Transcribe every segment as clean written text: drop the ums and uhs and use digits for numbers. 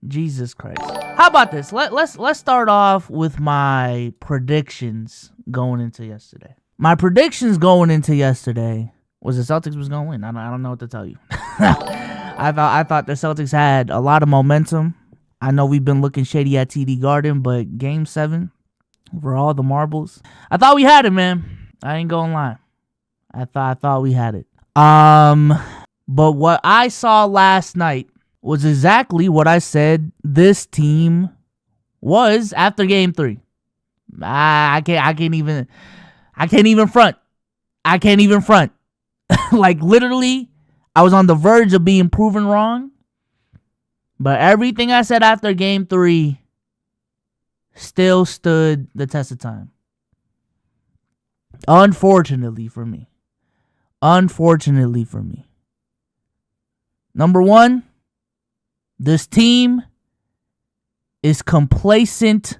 Jesus Christ. How about this? Let's start off with my predictions going into yesterday. My predictions going into yesterday was the Celtics was going to win. I don't know what to tell you. I thought the Celtics had a lot of momentum. I know we've been looking shady at TD Garden, but Game 7, for all the marbles, I thought we had it, man. I ain't gonna lie. I thought we had it. But what I saw last night was exactly what I said this team was after Game 3. I can't even front. I can't even front. Like, literally, I was on the verge of being proven wrong. But everything I said after Game 3 still stood the test of time. Unfortunately for me. Number one, this team is complacent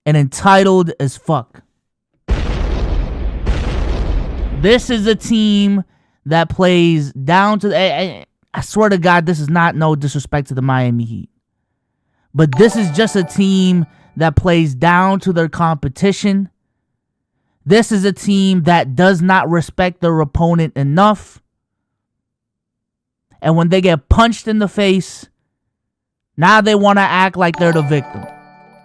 and entitled as fuck. This is a team that plays down to the... I swear to God, this is not no disrespect to the Miami Heat. But this is just a team that plays down to their competition. This is a team that does not respect their opponent enough. And when they get punched in the face, now they want to act like they're the victim.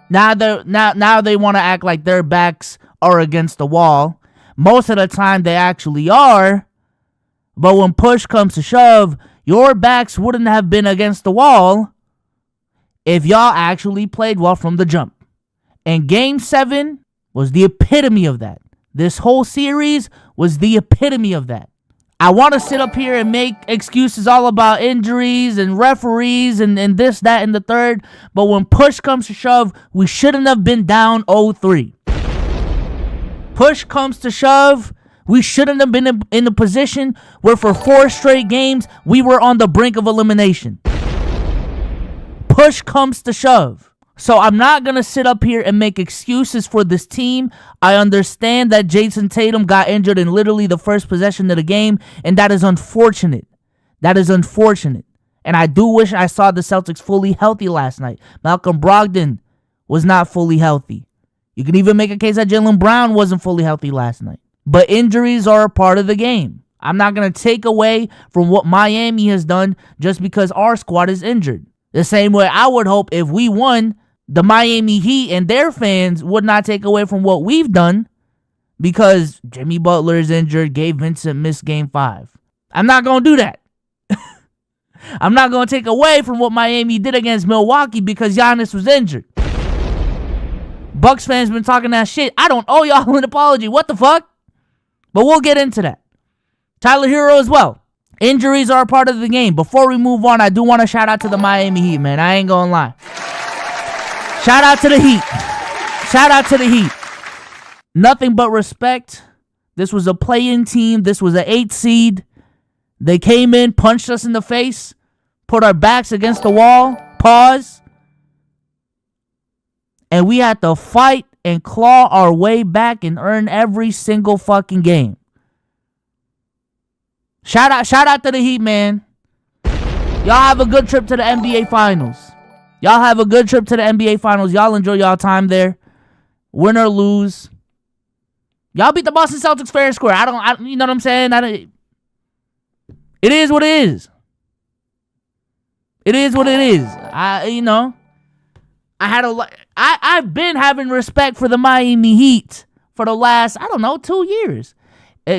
Now they want to act like their backs are against the wall. Most of the time they actually are. But when push comes to shove, your backs wouldn't have been against the wall if y'all actually played well from the jump. And Game 7 was the epitome of that. This whole series was the epitome of that. I want to sit up here and make excuses all about injuries and referees and this, that, and the third. But when push comes to shove, we shouldn't have been down 0-3. Push comes to shove, we shouldn't have been in a position where for 4 straight games, we were on the brink of elimination. Push comes to shove. So I'm not going to sit up here and make excuses for this team. I understand that Jason Tatum got injured in literally the first possession of the game, and that is unfortunate. And I do wish I saw the Celtics fully healthy last night. Malcolm Brogdon was not fully healthy. You can even make a case that Jaylen Brown wasn't fully healthy last night. But injuries are a part of the game. I'm not going to take away from what Miami has done just because our squad is injured. The same way I would hope if we won, the Miami Heat and their fans would not take away from what we've done because Jimmy Butler is injured, Gabe Vincent missed Game 5. I'm not going to do that. I'm not going to take away from what Miami did against Milwaukee because Giannis was injured. Bucks fans been talking that shit. I don't owe y'all an apology. What the fuck? But we'll get into that. Tyler Hero as well. Injuries are a part of the game. Before we move on, I do want to shout out to the Miami Heat, man. I ain't going to lie. Shout out to the Heat. Nothing but respect. This was a play-in team. This was an 8 seed. They came in, punched us in the face, put our backs against the wall, pause. And we had to fight and claw our way back and earn every single fucking game. Shout out to the Heat, man. Y'all have a good trip to the NBA Finals. Y'all enjoy y'all time there. Win or lose. Y'all beat the Boston Celtics fair and square. You know what I'm saying? It is what it is. I've been having respect for the Miami Heat for the last, 2 years.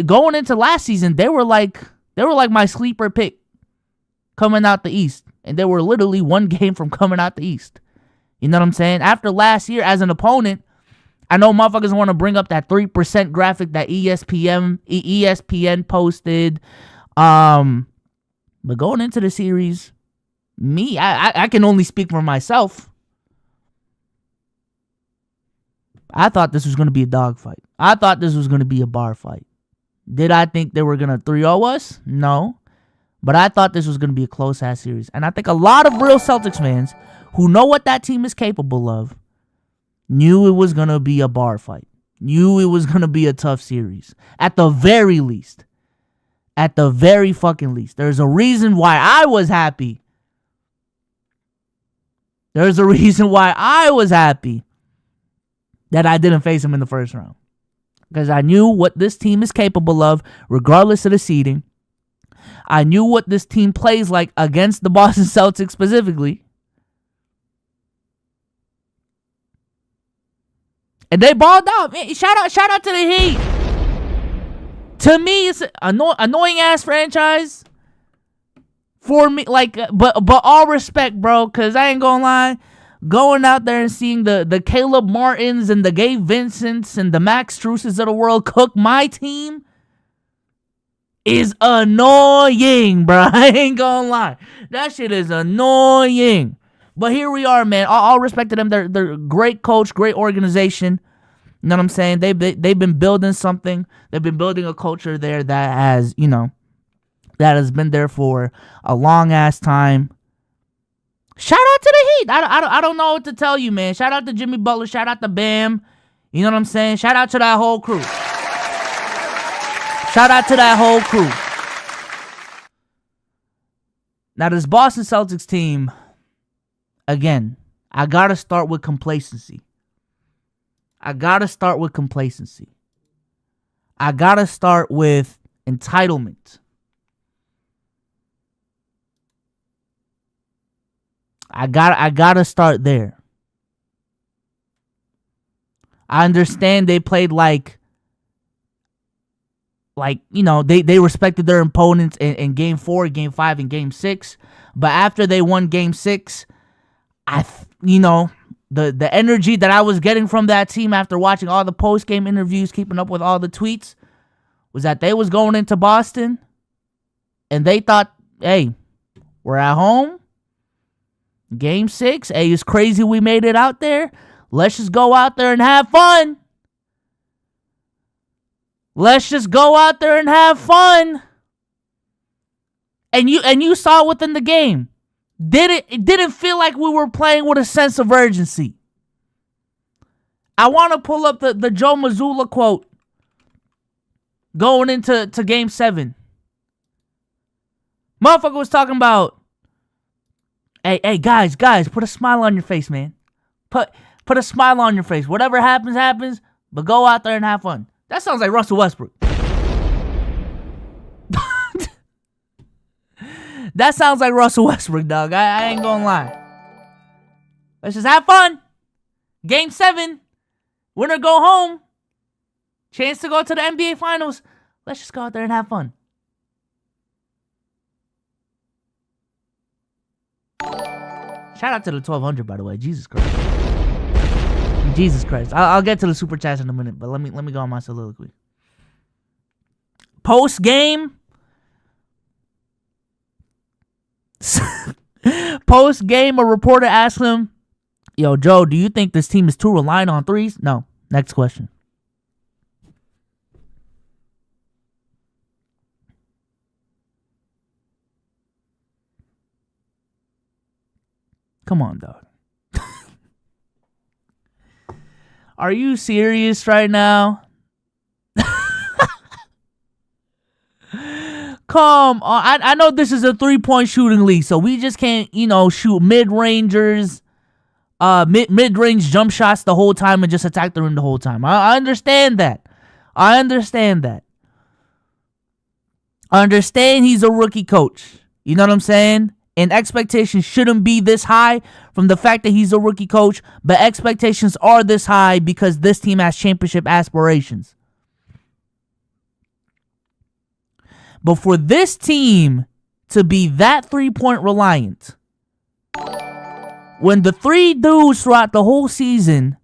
Going into last season, they were like my sleeper pick coming out the East. And they were literally one game from coming out the East. You know what I'm saying? After last year, as an opponent, I know motherfuckers want to bring up that 3% graphic that ESPN posted. But going into the series, I can only speak for myself. I thought this was going to be a dogfight. I thought this was going to be a bar fight. Did I think they were going to 3-0 us? No. But I thought this was going to be a close-ass series. And I think a lot of real Celtics fans who know what that team is capable of knew it was going to be a bar fight. Knew it was going to be a tough series. At the very least. At the very fucking least. There's a reason why I was happy There's a reason why I was happy that I didn't face them in the first round. Because I knew what this team is capable of, regardless of the seeding. I knew what this team plays like against the Boston Celtics specifically. And they balled out. Man, shout out to the Heat. To me, it's an annoying ass franchise. For me, like, but all respect, bro, because I ain't gonna lie. Going out there and seeing the Caleb Martins and the Gabe Vincents and the Max Struces of the world cook my team is annoying, bro. I ain't gonna lie. That shit is annoying. But here we are, man. All respect to them. They're great coach, great organization. You know what I'm saying? They've been building something. They've been building a culture there that has, that has been there for a long ass time. Shout out to the Heat. I don't know what to tell you, man. Shout out to Jimmy Butler. Shout out to Bam. You know what I'm saying? Shout out to that whole crew. Shout out to that whole crew. Now, this Boston Celtics team, again, I got to start with complacency. I got to start with entitlement. I gotta start there. I understand they played like they respected their opponents in Game 4, Game 5, and Game 6. But after they won Game 6, the energy that I was getting from that team after watching all the post-game interviews, keeping up with all the tweets, was that they was going into Boston and they thought, hey, we're at home. Game 6, hey, it's crazy we made it out there. Let's just go out there and have fun. And you saw it within the game. It didn't feel like we were playing with a sense of urgency. I want to pull up the Joe Mazzulla quote going into Game 7. Motherfucker was talking about, Hey, guys, put a smile on your face, man. Put a smile on your face. Whatever happens, but go out there and have fun. That sounds like Russell Westbrook. That sounds like Russell Westbrook, dog. I ain't gonna lie. Let's just have fun. Game 7. Winner go home. Chance to go to the NBA Finals. Let's just go out there and have fun. Shout out to the 1200, by the way. Jesus Christ. I'll get to the super chats in a minute, but let me go on my soliloquy. Post game, a reporter asked him, "Yo, Joe, do you think this team is too reliant on threes?" No. Next question. Come on, dog. Are you serious right now? Come on. I know this is a 3-point shooting league, so we just can't, shoot mid-rangers, mid-range jump shots the whole time and just attack the rim the whole time. I understand that. I understand he's a rookie coach. You know what I'm saying? And expectations shouldn't be this high from the fact that he's a rookie coach, but expectations are this high because this team has championship aspirations. But for this team to be that 3-point reliant, when the 3 dudes throughout the whole season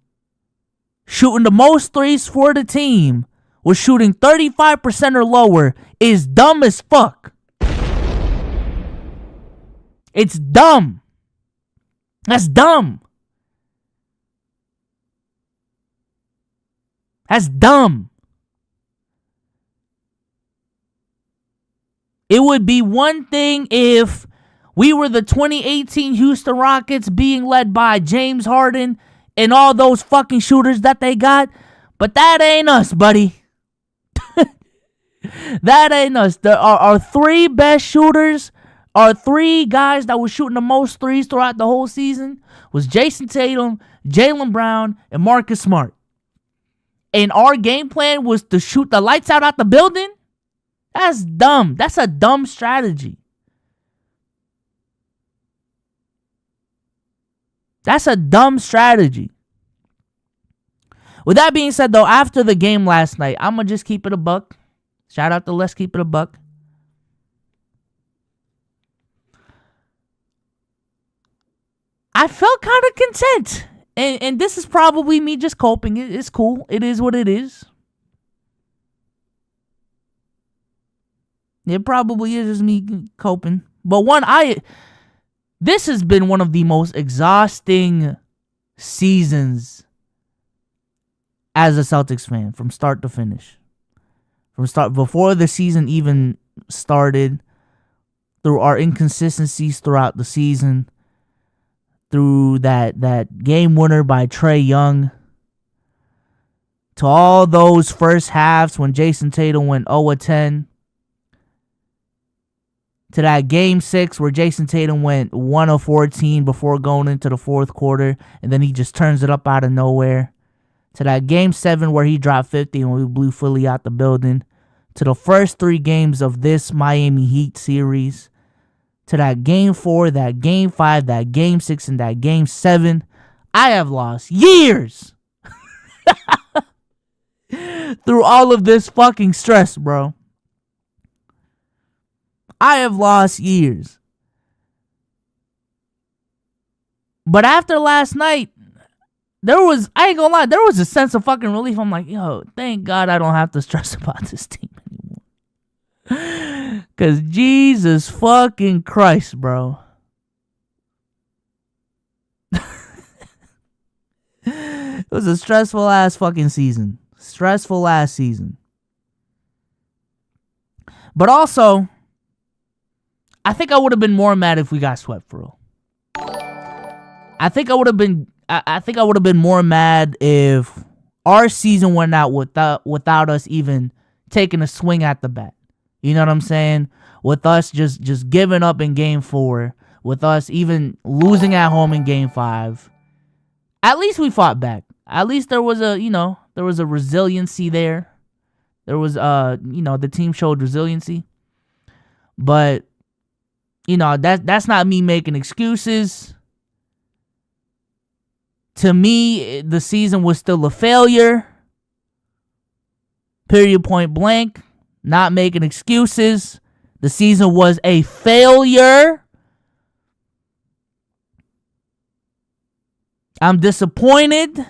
shooting the most threes for the team was shooting 35% or lower, is dumb as fuck. It's dumb. That's dumb. That's dumb. It would be one thing if we were the 2018 Houston Rockets being led by James Harden and all those fucking shooters that they got, but that ain't us, buddy. That ain't us. Our 3 best shooters Our three guys that were shooting the most threes throughout the whole season was Jason Tatum, Jaylen Brown, and Marcus Smart. And our game plan was to shoot the lights out the building? That's dumb. That's a dumb strategy. That's a dumb strategy. With that being said, though, after the game last night, I'm going to just keep it a buck. Shout out to Let's Keep It a Buck. I felt kind of content. And this is probably me just coping. It's cool. It is what it is. It probably is just me coping. But this has been one of the most exhausting seasons as a Celtics fan from start to finish. Before the season even started, through our inconsistencies throughout the season, through that game winner by Trae Young, to all those first halves when Jason Tatum went 0-10, to that game 6 where Jason Tatum went 1-14 before going into the fourth quarter, and then he just turns it up out of nowhere, to that game 7 where he dropped 50 and we blew Philly out the building, to the first 3 games of this Miami Heat series, to that game 4, that game 5, that game 6, and that game 7, I have lost years through all of this fucking stress, bro. I have lost years. But after last night, I ain't gonna lie, there was a sense of fucking relief. I'm like, yo, thank God I don't have to stress about this team anymore. Because Jesus fucking Christ, bro. It was a stressful ass fucking season. Stressful ass season. But also, I think I would have been more mad if we got swept, for real. I think I would have been more mad if our season went out without us even taking a swing at the bat. You know what I'm saying? With us just giving up in game 4, with us even losing at home in game 5. At least we fought back. At least there was a resiliency there. There was the team showed resiliency. But that's not me making excuses. To me, the season was still a failure. Period, point blank. Not making excuses. The season was a failure. I'm disappointed.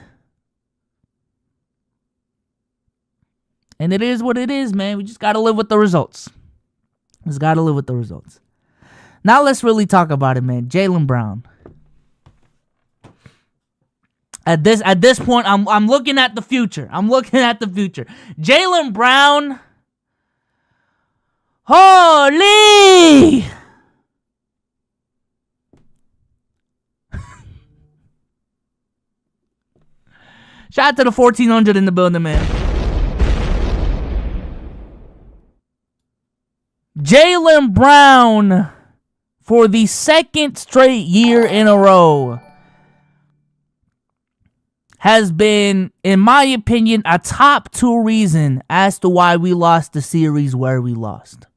And it is what it is, man. We just got to live with the results. Now let's really talk about it, man. Jaylen Brown. At this point, I'm looking at the future. Jaylen Brown. Holy! Shout out to the 1400 in the building, man. Jaylen Brown, for the second straight year in a row, has been, in my opinion, a top 2 reason as to why we lost the series where we lost.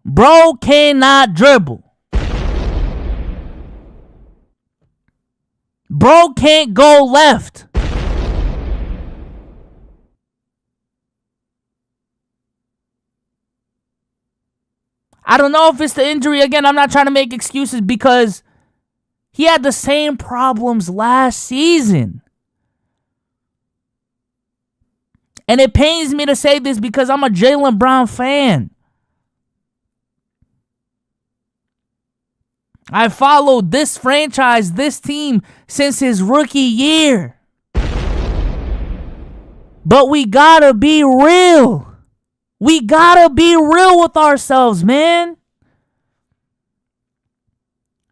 Bro cannot dribble. Bro can't go left. I don't know if it's the injury. Again, I'm not trying to make excuses because he had the same problems last season. And it pains me to say this because I'm a Jaylen Brown fan. I followed this franchise, this team, since his rookie year. But we gotta be real. We gotta be real with ourselves, man.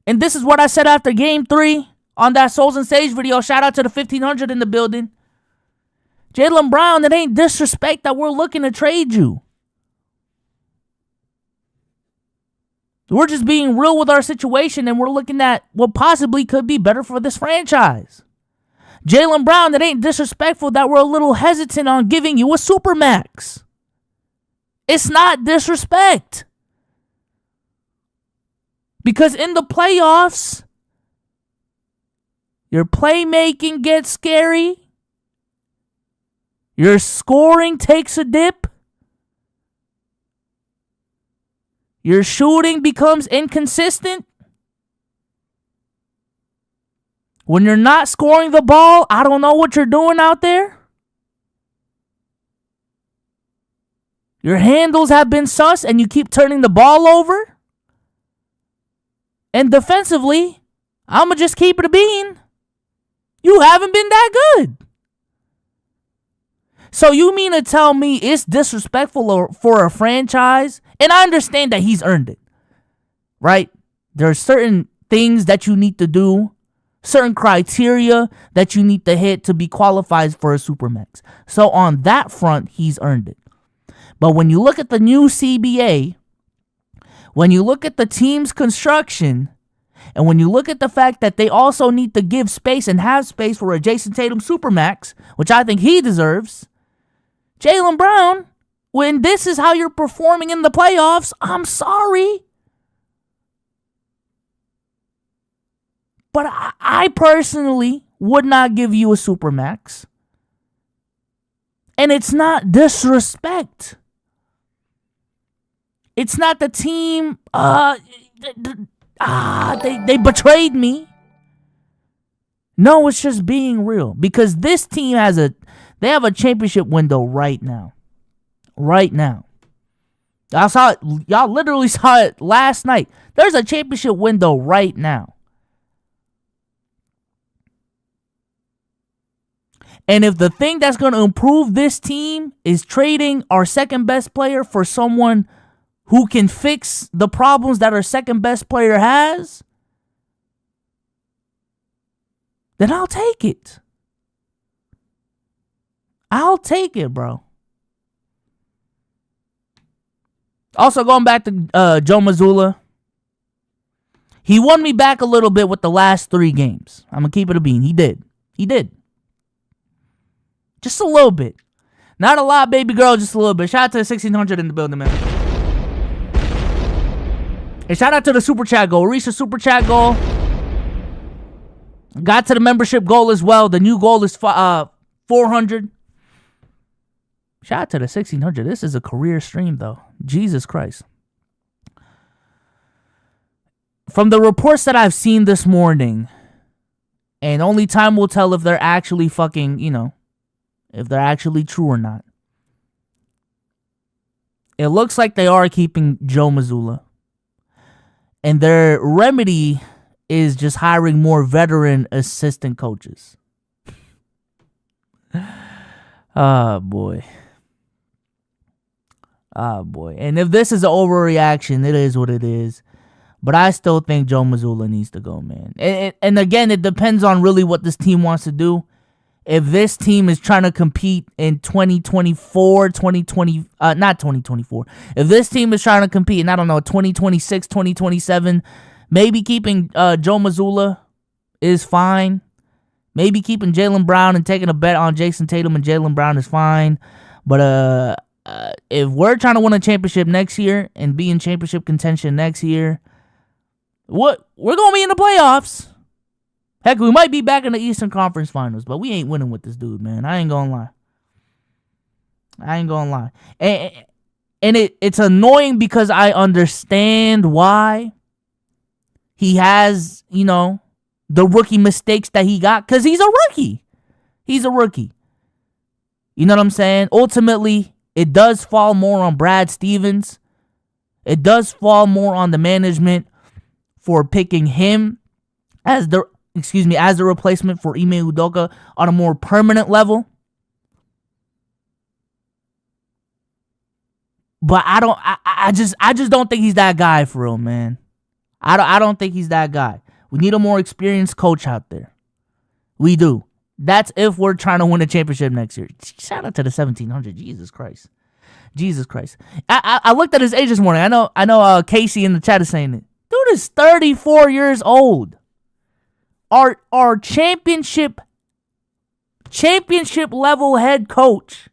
And this is what I said after game 3 on that Souls and Sage video. Shout out to the 1500 in the building. Jaylen Brown, it ain't disrespect that we're looking to trade you. We're just being real with our situation, and we're looking at what possibly could be better for this franchise. Jaylen Brown, it ain't disrespectful that we're a little hesitant on giving you a supermax. It's not disrespect. Because in the playoffs, your playmaking gets scary. Your scoring takes a dip. Your shooting becomes inconsistent. When you're not scoring the ball, I don't know what you're doing out there. Your handles have been sus and you keep turning the ball over. And defensively, I'm going to just keep it a bean. You haven't been that good. So you mean to tell me it's disrespectful for a franchise? And I understand that he's earned it, right? There are certain things that you need to do, certain criteria that you need to hit to be qualified for a Supermax. So on that front, he's earned it. But when you look at the new CBA, when you look at the team's construction, and when you look at the fact that they also need to give space and have space for a Jason Tatum Supermax, which I think he deserves, Jaylen Brown, when this is how you're performing in the playoffs, I'm sorry. But I personally would not give you a Supermax. And it's not disrespect. It's not the team, they betrayed me. No, it's just being real. Because this team they have a championship window right now. Right now. I saw it. Y'all literally saw it last night. There's a championship window right now. And if the thing that's going to improve this team is trading our second best player for someone who can fix the problems that our second best player has, then I'll take it. I'll take it, bro. Also, going back to Joe Mazzulla, he won me back a little bit with the last 3 games. I'm going to keep it a bean. He did. Just a little bit. Not a lot, baby girl, just a little bit. Shout out to the 1600 in the building, man. And shout out to the Super Chat goal. Reached the Super Chat goal. Got to the membership goal as well. The new goal is 400. Shout out to the 1600. This is a career stream, though. Jesus Christ. From the reports that I've seen this morning, and only time will tell if they're actually fucking, if they're actually true or not. It looks like they are keeping Joe Mazzulla. And their remedy is just hiring more veteran assistant coaches. Oh, boy. Oh, boy. And if this is an overreaction, it is what it is. But I still think Joe Mazzulla needs to go, man. And again, it depends on really what this team wants to do. If this team is trying to compete in 2024, not 2024. If this team is trying to compete in, 2026, 2027, maybe keeping Joe Mazzulla is fine. Maybe keeping Jaylen Brown and taking a bet on Jason Tatum and Jaylen Brown is fine. But if we're trying to win a championship next year and be in championship contention next year, we're going to be in the playoffs. Heck, we might be back in the Eastern Conference Finals, but we ain't winning with this dude, man. I ain't gonna lie. And it's annoying because I understand why he has, the rookie mistakes that he got, because he's a rookie. He's a rookie. You know what I'm saying? Ultimately, it does fall more on Brad Stevens. It does fall more on the management for picking him as the replacement for Ime Udoka on a more permanent level. But I just don't think he's that guy for real, man. I don't think he's that guy. We need a more experienced coach out there. We do. That's if we're trying to win a championship next year. Shout out to the 1700. Jesus Christ. Jesus Christ. I looked at his age this morning. I know Casey in the chat is saying it. Dude is 34 years old. Our championship level head coach.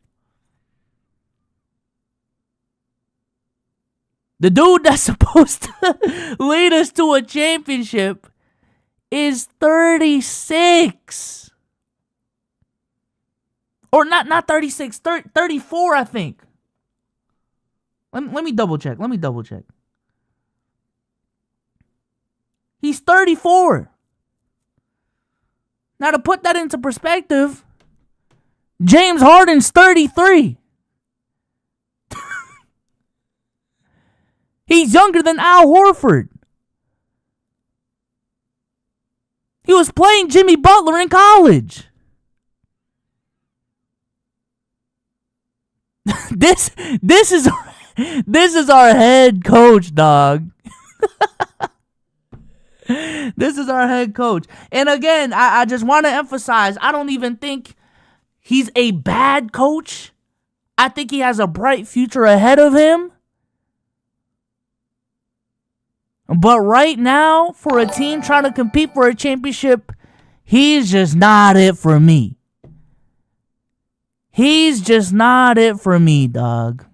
The dude that's supposed to lead us to a championship is 36. Or not 36, 34, I think. Let me double check. He's 34. Now, to put that into perspective, James Harden's 33. He's younger than Al Horford. He was playing Jimmy Butler in college. This is our head coach, dog. This is our head coach. And again, I just want to emphasize, I don't even think he's a bad coach. I think he has a bright future ahead of him. But right now, for a team trying to compete for a championship, he's just not it for me. He's just not it for me, dog.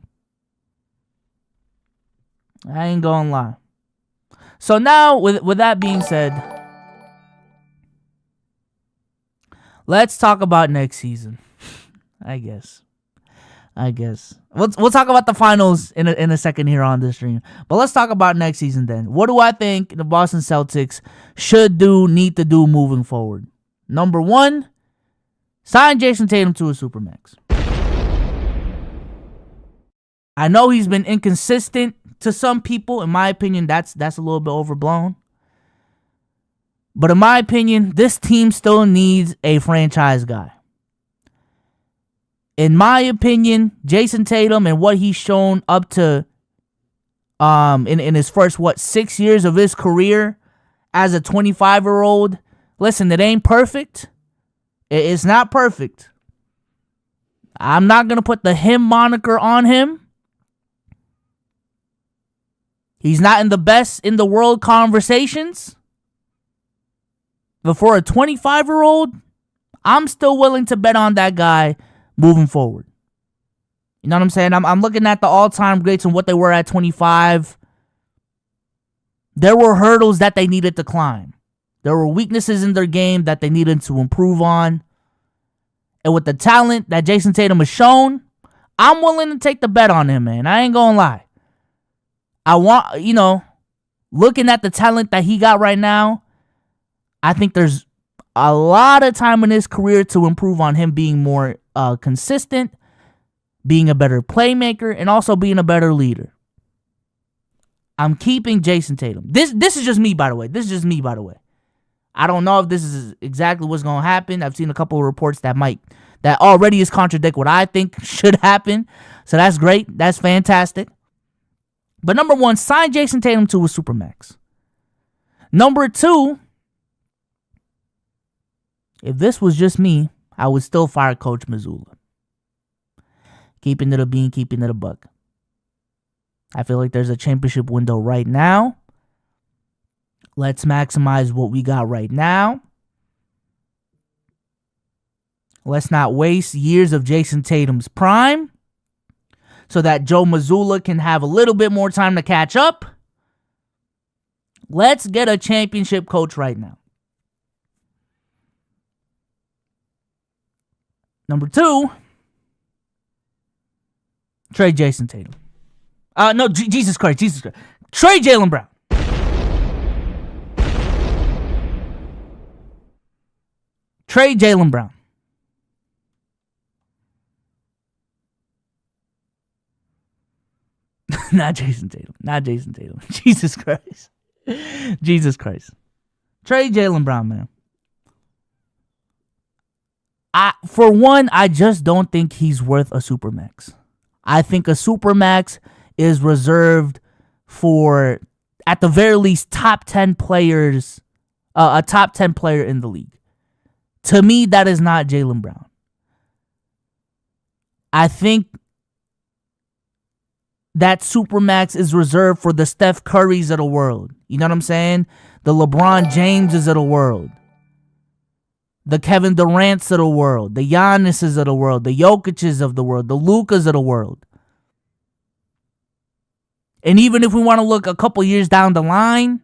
I ain't gonna lie. So now, with that being said, let's talk about next season. I guess. We'll talk about the finals in a second here on this stream. But let's talk about next season then. What do I think the Boston Celtics need to do moving forward? Number one, sign Jason Tatum to a Supermax. I know he's been inconsistent to some people. In my opinion, that's a little bit overblown. But in my opinion, this team still needs a franchise guy. In my opinion, Jason Tatum and what he's shown up to in his first 6 years of his career as a 25-year-old, listen, it ain't perfect. It's not perfect. I'm not going to put the him moniker on him. He's not in the best in the world conversations. But for a 25-year-old, I'm still willing to bet on that guy moving forward. You know what I'm saying? I'm looking at the all-time greats and what they were at 25. There were hurdles that they needed to climb. There were weaknesses in their game that they needed to improve on. And with the talent that Jason Tatum has shown, I'm willing to take the bet on him, man. I ain't gonna lie. I want, looking at the talent that he got right now, I think there's a lot of time in his career to improve on him being more consistent, being a better playmaker, and also being a better leader. I'm keeping Jason Tatum. This is just me, by the way. I don't know if this is exactly what's going to happen. I've seen a couple of reports that already is contradict what I think should happen. So that's great. That's fantastic. But number one, sign Jason Tatum to a Supermax. Number two, if this was just me, I would still fire Coach Mazzulla. Keeping it a bean, keeping it a buck. I feel like there's a championship window right now. Let's maximize what we got right now. Let's not waste years of Jason Tatum's prime so that Joe Mazzulla can have a little bit more time to catch up. Let's get a championship coach right now. Number two, trade Jason Tatum. Jesus Christ. Trade Jaylen Brown. Trade Jaylen Brown. Not Jason Tatum. Jesus Christ. Trade Jaylen Brown, man. For one, I just don't think he's worth a Supermax. I think a Supermax is reserved for, at the very least, top 10 players, a top 10 player in the league. To me, that is not Jaylen Brown. I think that Supermax is reserved for the Steph Currys of the world. You know what I'm saying? The LeBron Jameses of the world. The Kevin Durant's of the world. The Giannis's of the world. The Jokic's of the world. The Lukas of the world. And even if we want to look a couple years down the line,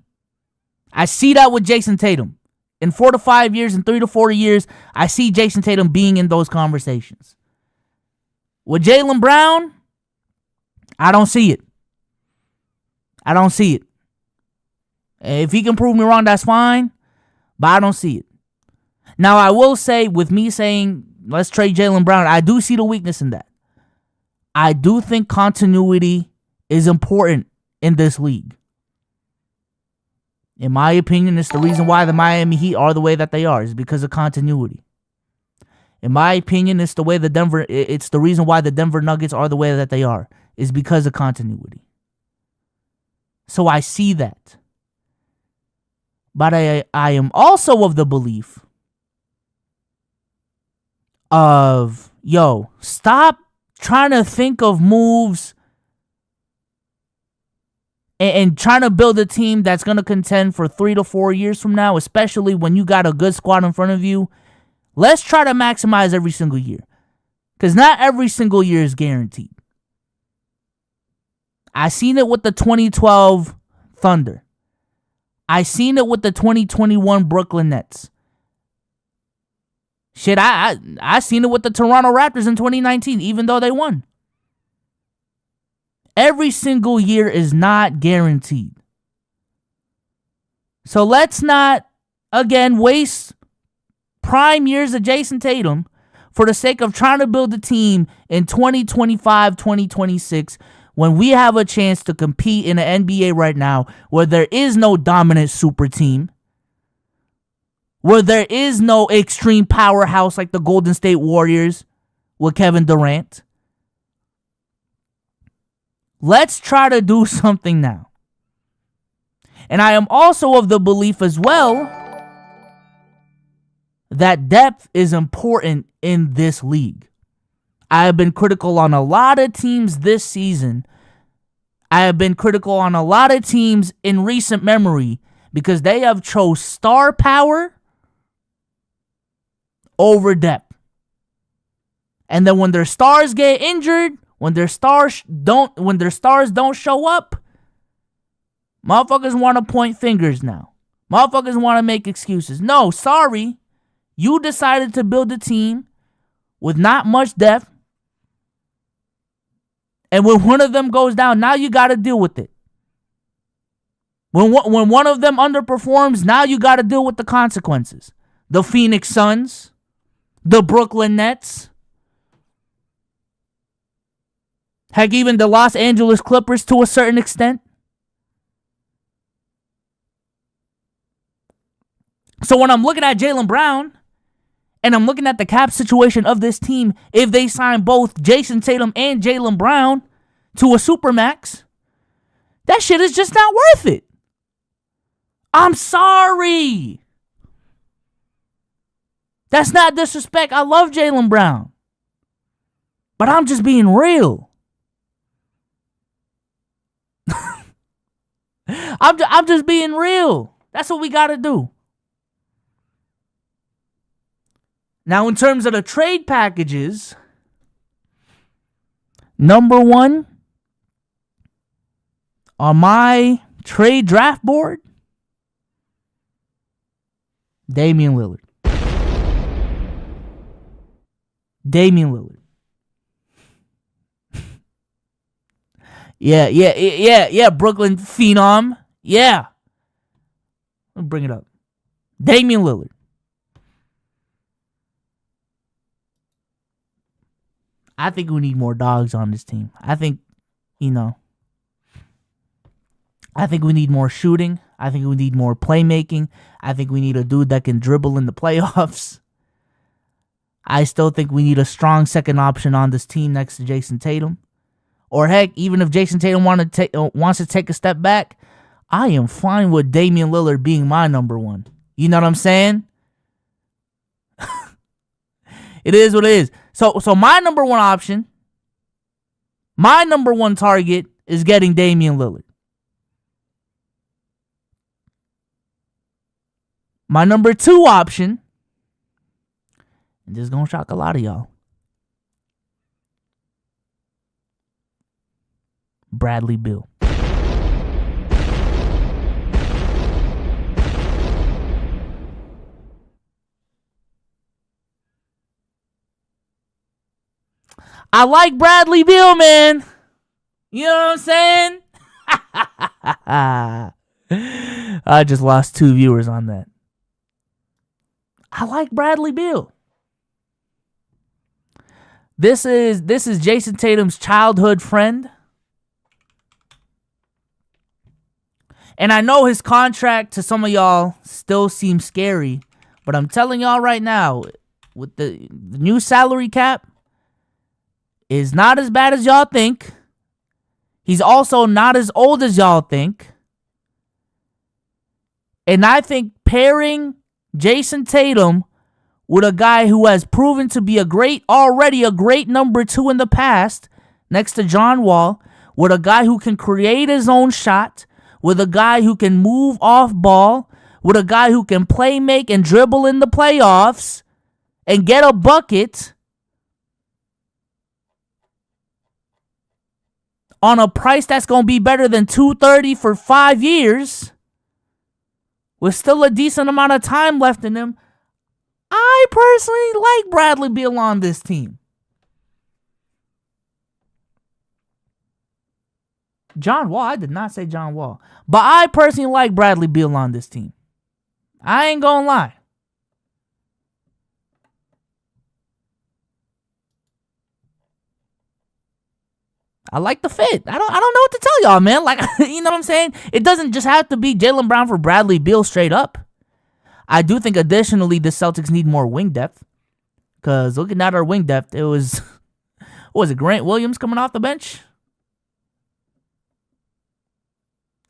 I see that with Jason Tatum. In 4 to 5 years, in 3 to 4 years, I see Jason Tatum being in those conversations. With Jaylen Brown, I don't see it. I don't see it. If he can prove me wrong, that's fine. But I don't see it. Now, I will say, with me saying, let's trade Jaylen Brown, I do see the weakness in that. I do think continuity is important in this league. In my opinion, it's the reason why the Miami Heat are the way that they are, is because of continuity. In my opinion, it's the reason why the Denver Nuggets are the way that they are, is because of continuity. So I see that. But I am also of the belief of, stop trying to think of moves and trying to build a team that's going to contend for 3 to 4 years from now, especially when you got a good squad in front of you. Let's try to maximize every single year, because not every single year is guaranteed. I seen it with the 2012 Thunder. I seen it with the 2021 Brooklyn Nets. Shit, I seen it with the Toronto Raptors in 2019, even though they won. Every single year is not guaranteed. So let's not, again, waste prime years of Jason Tatum for the sake of trying to build a team in 2025, 2026, when we have a chance to compete in the NBA right now, where there is no dominant super team, where there is no extreme powerhouse like the Golden State Warriors with Kevin Durant. Let's try to do something now. And I am also of the belief as well that depth is important in this league. I have been critical on a lot of teams this season. I have been critical on a lot of teams in recent memory because they have chose star power over depth. And then when their stars get injured, when their stars don't show up, motherfuckers want to point fingers now. Motherfuckers want to make excuses. No, sorry. You decided to build a team with not much depth. And when one of them goes down, now you got to deal with it. When one of them underperforms, now you got to deal with the consequences. The Phoenix Suns, the Brooklyn Nets, heck, even the Los Angeles Clippers to a certain extent. So when I'm looking at Jaylen Brown and I'm looking at the cap situation of this team, if they sign both Jason Tatum and Jaylen Brown to a Supermax, that shit is just not worth it. I'm sorry. That's not disrespect. I love Jaylen Brown. But I'm just being real. I'm just being real. That's what we got to do. Now, in terms of the trade packages, number one on my trade draft board, Damian Lillard. Damian Lillard. Yeah, Brooklyn Phenom. Yeah. Let me bring it up. Damian Lillard. I think we need more dogs on this team. I think we need more shooting. I think we need more playmaking. I think we need a dude that can dribble in the playoffs. I still think we need a strong second option on this team next to Jason Tatum. Or heck, even if Jason Tatum wants to take a step back, I am fine with Damian Lillard being my number one. You know what I'm saying? It is what it is. So my number one option, my number one target is getting Damian Lillard. My number 2 option, and this is going to shock a lot of y'all, Bradley Beal. I like Bradley Beal, man. You know what I'm saying? I just lost 2 viewers on that. I like Bradley Beal. This is Jason Tatum's childhood friend. And I know his contract to some of y'all still seems scary, but I'm telling y'all right now, with the new salary cap, is not as bad as y'all think. He's also not as old as y'all think. And I think pairing Jason Tatum with a guy who has proven to be already a great number 2 in the past, next to John Wall, with a guy who can create his own shot, with a guy who can move off ball, with a guy who can play make and dribble in the playoffs and get a bucket on a price that's going to be better than $230 for 5 years, with still a decent amount of time left in him, I personally like Bradley Beal on this team. John Wall, I did not say John Wall. But I personally like Bradley Beal on this team. I ain't going to lie. I like the fit. I don't know what to tell y'all, man. Like, you know what I'm saying? It doesn't just have to be Jaylen Brown for Bradley Beal straight up. I do think additionally the Celtics need more wing depth. Because looking at our wing depth, it was, what was it, Grant Williams coming off the bench?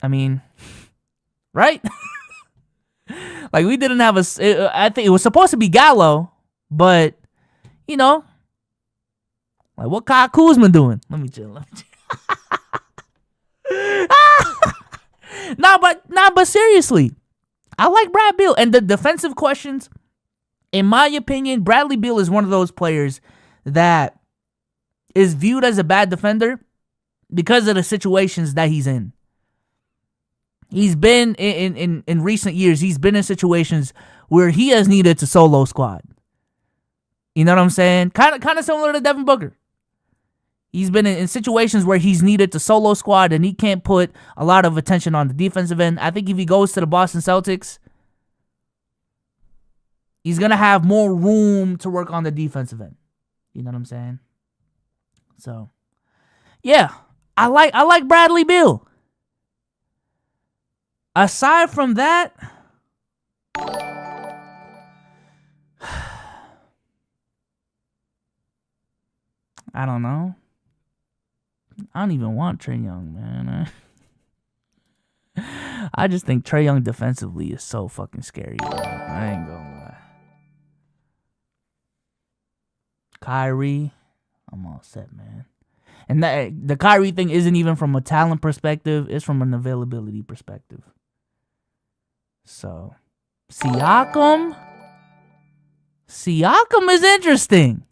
I mean, right? Like, we didn't have I think it was supposed to be Gallo, but, you know, like, what Kyle Kuzma doing? Let me chill. But seriously, I like Brad Beal. And the defensive questions, in my opinion, Bradley Beal is one of those players that is viewed as a bad defender because of the situations that he's in. He's been, in recent years, he's been in situations where he has needed to solo squad. You know what I'm saying? Kind of similar to Devin Booker. He's been in situations where he's needed to solo squad and he can't put a lot of attention on the defensive end. I think if he goes to the Boston Celtics, he's going to have more room to work on the defensive end. You know what I'm saying? So, yeah, I like Bradley Beal. Aside from that, I don't know. I don't even want Trae Young, man. I just think Trae Young defensively is so fucking scary, bro. I ain't gonna lie. Kyrie, I'm all set, man. And the Kyrie thing isn't even from a talent perspective. It's from an availability perspective. So, Siakam is interesting.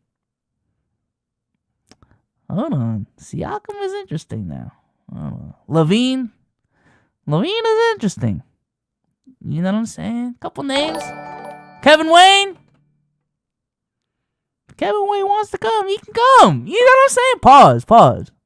Hold on. Siakam is interesting now. Levine is interesting. You know what I'm saying? Couple names. Kevin Wayne. Kevin Wayne wants to come. He can come. You know what I'm saying? Pause.